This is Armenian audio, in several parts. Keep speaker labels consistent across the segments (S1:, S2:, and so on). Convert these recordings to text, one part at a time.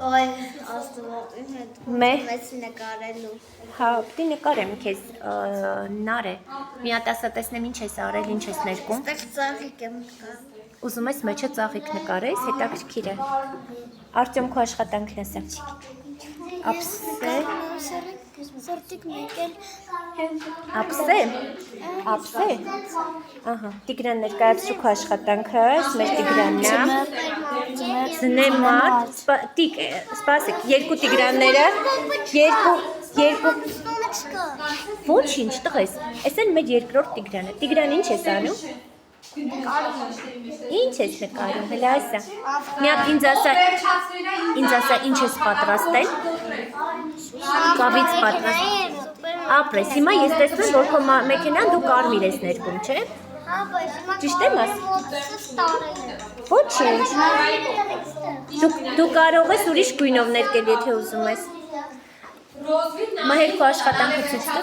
S1: Ay aslında մեծ նկարելու։
S2: Հա, պիտի նկարեմ քեզ նարե։ Մի հատ ասա տեսնեմ ինչ ես արել, ինչ ես ներկում։
S1: Այստեղ ծաղիկ եմ նկարում։
S2: Ուզում ես մեջը ծաղիկ նկարես, հետաքրքիր է։ Արտյոմ քո աշխատանքն է սա չի։ Ապսե։
S1: Սորտիկ մեկել։
S2: Ապսե։ Ապսե։ Ահա, Տիգրան ներկայացրու քո աշխատանքը, մեր Տիգրանն է։ Ձնեմար, տիկ, սպասեք, երկու Տիգրանները, երկու Ոչինչ, տղես, այս են մեր երկրորդ Տիգրանը։ Տիգրան ինչ ես անում։ Ինչ ես նկարում, հələ ասա։ Մի հատ ինձ ասա, ինչ ես պատրաստել։ Կավից պատրաստ։ Ապրես, հիմա ես տեսնում, որ քո մեքենան դու կարմիր ես ներկում, չէ՞։ Ճիշտ եմ ասում։ Ոչինչ։ Դու կարող ես ուրիշ գույնով ներկել, եթե ուզում ես։ Մահեր քո աշխատանքը ցույց տա։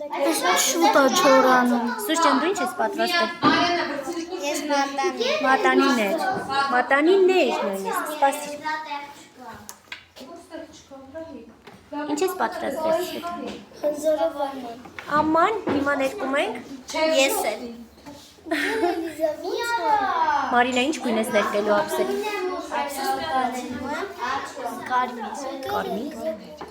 S1: Շուտ է չորանում։
S2: Սուրճ ջան, դու ինչ ես պատրաստել։
S1: Ես մատանի։
S2: Մատանիներ նույնիսկ, սպասիր։ Ինչ ես պատրաստել։
S1: Խնձորովանը։
S2: Աման, հիմա ներկում ենք։
S1: Ես էլ։
S2: Մարինա, ինչ գույն ես ներկելու ապսել։
S1: Կարմիր։
S2: Կարմիր։